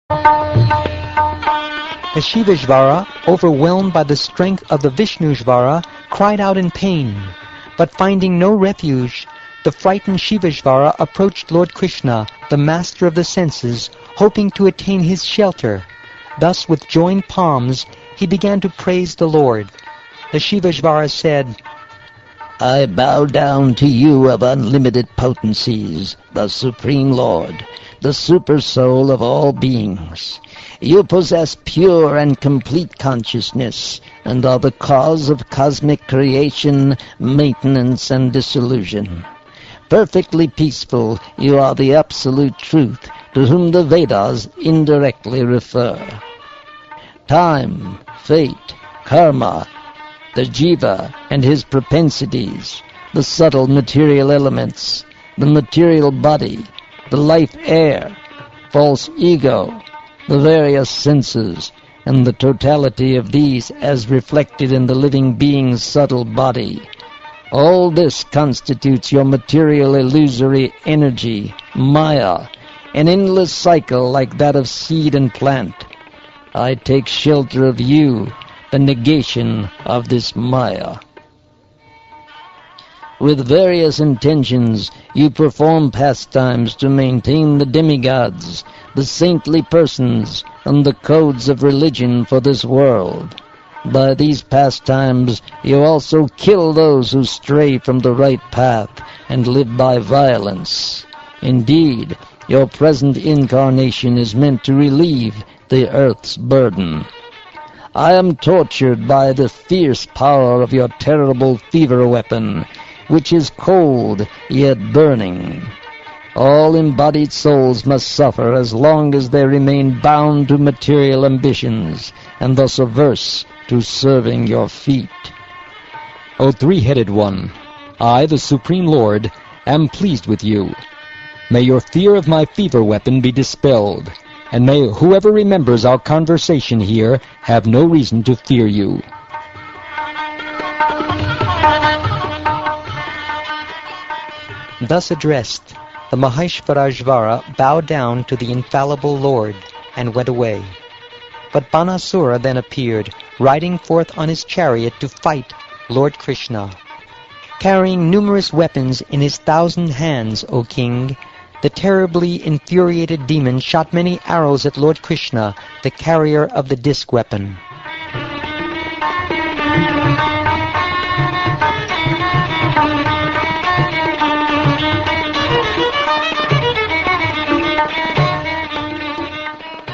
The Shivashvara, overwhelmed by the strength of the Vishnujvara, cried out in pain. But finding no refuge, the frightened Shivashvara approached Lord Krishna, the master of the senses, hoping to attain his shelter. Thus, with joined palms, he began to praise the Lord. The Shivashvara said, I bow down to you of unlimited potencies, the Supreme Lord, the super soul of all beings. You possess pure and complete consciousness, and are the cause of cosmic creation, maintenance, and dissolution. Perfectly peaceful, you are the absolute truth, to whom the Vedas indirectly refer. Time, fate, karma, the jiva and his propensities, the subtle material elements, the material body, the life air, false ego, the various senses, and the totality of these as reflected in the living being's subtle body. All this constitutes your material illusory energy, maya, an endless cycle like that of seed and plant. I take shelter of you, the negation of this maya. With various intentions, you perform pastimes to maintain the demigods, the saintly persons, and the codes of religion for this world. By these pastimes, you also kill those who stray from the right path and live by violence. Indeed, your present incarnation is meant to relieve the earth's burden. I am tortured by the fierce power of your terrible fever weapon, which is cold yet burning. All embodied souls must suffer as long as they remain bound to material ambitions, and thus averse to serving your feet. O three-headed one, I, the Supreme Lord, am pleased with you. May your fear of my fever weapon be dispelled, and may whoever remembers our conversation here have no reason to fear you. Thus addressed, the Maheshvarajvara bowed down to the infallible Lord and went away. But Banasura then appeared, riding forth on his chariot to fight Lord Krishna. Carrying numerous weapons in his 1,000 hands, O king, the terribly infuriated demon shot many arrows at Lord Krishna, the carrier of the disc weapon.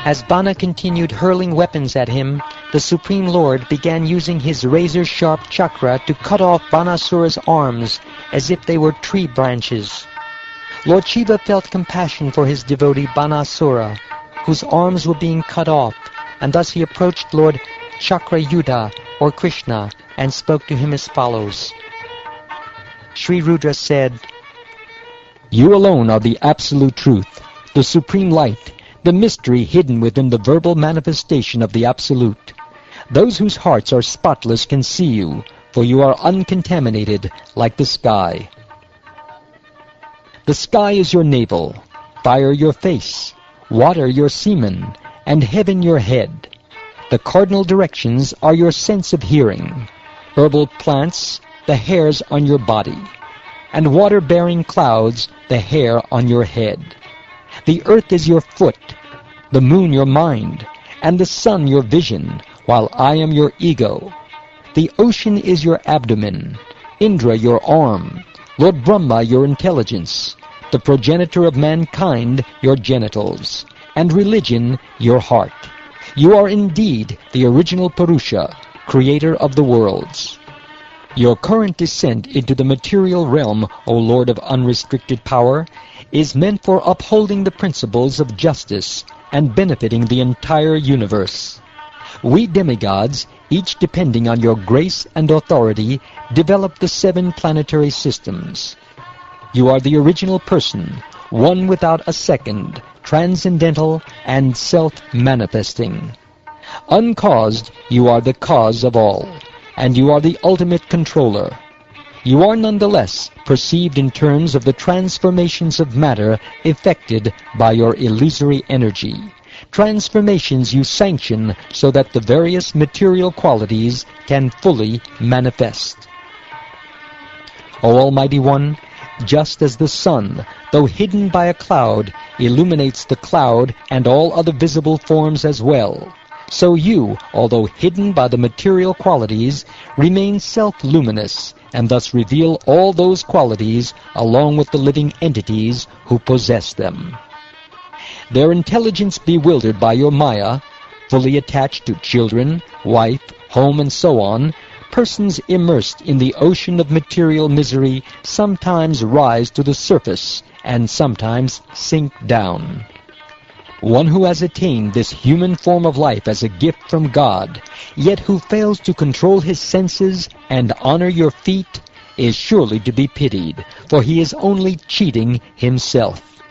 As Bana continued hurling weapons at him, the Supreme Lord began using his razor-sharp chakra to cut off Banasura's arms as if they were tree branches. Lord Shiva felt compassion for his devotee Banasura, whose arms were being cut off, and thus he approached Lord Chakrayudha, or Krishna, and spoke to him as follows. Sri Rudra said, You alone are the absolute truth, the supreme light, the mystery hidden within the verbal manifestation of the Absolute. Those whose hearts are spotless can see you, for you are uncontaminated like the sky. The sky is your navel, fire your face, water your semen, and heaven your head. The cardinal directions are your sense of hearing, herbal plants, the hairs on your body, and water-bearing clouds, the hair on your head. The earth is your foot, the moon your mind, and the sun your vision, while I am your ego. The ocean is your abdomen, Indra your arm, Lord Brahma your intelligence, the progenitor of mankind your genitals, and religion your heart. You are indeed the original Purusha, creator of the worlds. Your current descent into the material realm, O Lord of unrestricted power, is meant for upholding the principles of justice and benefiting the entire universe. We demigods, each depending on your grace and authority, develop the 7 planetary systems. You are the original person, one without a second, transcendental and self-manifesting. Uncaused, you are the cause of all, and you are the ultimate controller. You are nonetheless perceived in terms of the transformations of matter effected by your illusory energy, transformations you sanction so that the various material qualities can fully manifest. O Almighty One, just as the sun, though hidden by a cloud, illuminates the cloud and all other visible forms as well, so you, although hidden by the material qualities, remain self-luminous, and thus reveal all those qualities along with the living entities who possess them. Their intelligence bewildered by your Maya, fully attached to children, wife, home, and so on, persons immersed in the ocean of material misery sometimes rise to the surface and sometimes sink down. One who has attained this human form of life as a gift from God, yet who fails to control his senses and honor your feet, is surely to be pitied, for he is only cheating himself.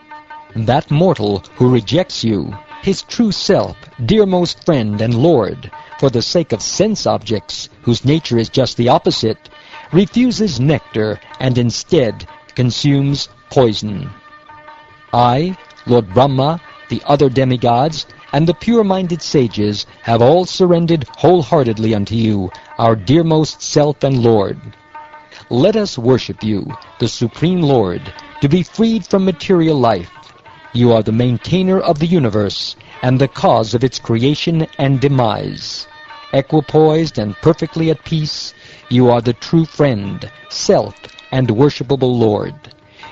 That mortal who rejects you, his true self, dearmost friend and Lord, for the sake of sense objects, whose nature is just the opposite, refuses nectar and instead consumes poison. I, Lord Brahma, the other demigods, and the pure-minded sages have all surrendered wholeheartedly unto you, our dearmost self and Lord. Let us worship you, the Supreme Lord, to be freed from material life. You are the maintainer of the universe, and the cause of its creation and demise. Equipoised and perfectly at peace, you are the true friend, self, and worshipable Lord.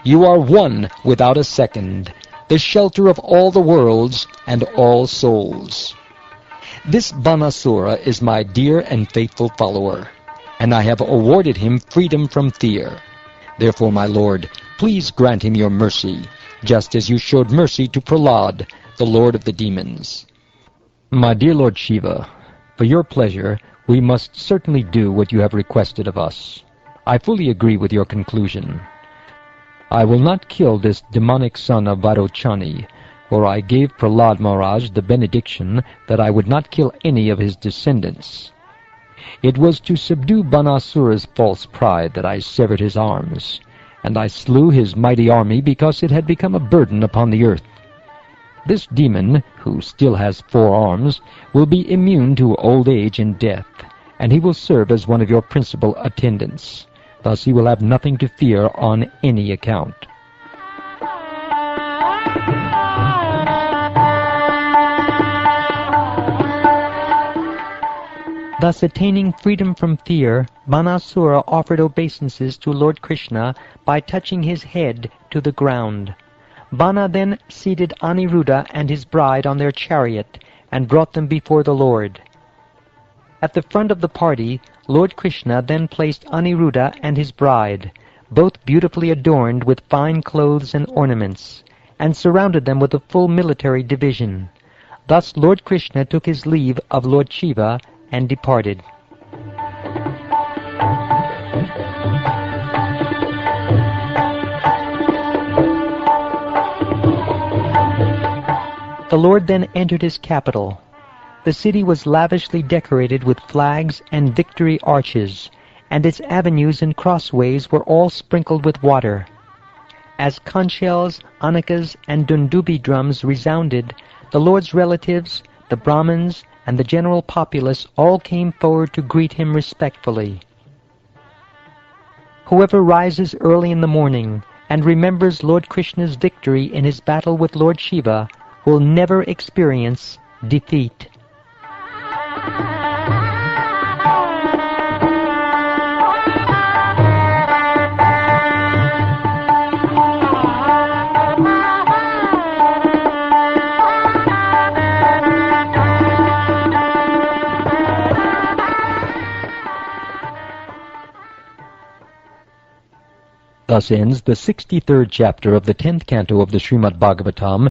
You are one without a second, the shelter of all the worlds and all souls. This Banasura is my dear and faithful follower, and I have awarded him freedom from fear. Therefore, my Lord, please grant him your mercy, just as you showed mercy to Prahlad, the lord of the demons. My dear Lord Shiva, for your pleasure, we must certainly do what you have requested of us. I fully agree with your conclusion. I will not kill this demonic son of Varochani, for I gave Prahlad Maharaj the benediction that I would not kill any of his descendants. It was to subdue Banasura's false pride that I severed his arms, and I slew his mighty army because it had become a burden upon the earth. This demon, who still has 4 arms, will be immune to old age and death, and he will serve as one of your principal attendants. Thus he will have nothing to fear on any account. Thus attaining freedom from fear, Banasura offered obeisances to Lord Krishna by touching his head to the ground. Bana then seated Aniruddha and his bride on their chariot and brought them before the Lord. At the front of the party, Lord Krishna then placed Aniruddha and his bride, both beautifully adorned with fine clothes and ornaments, and surrounded them with a full military division. Thus Lord Krishna took his leave of Lord Shiva and departed. The Lord then entered his capital. The city was lavishly decorated with flags and victory arches, and its avenues and crossways were all sprinkled with water. As conch shells, anakas, and dundubi drums resounded, the Lord's relatives, the Brahmins, and the general populace all came forward to greet him respectfully. Whoever rises early in the morning and remembers Lord Krishna's victory in his battle with Lord Shiva will never experience defeat. Thus ends the 63rd chapter of the 10th canto of the Shrimad Bhagavatam,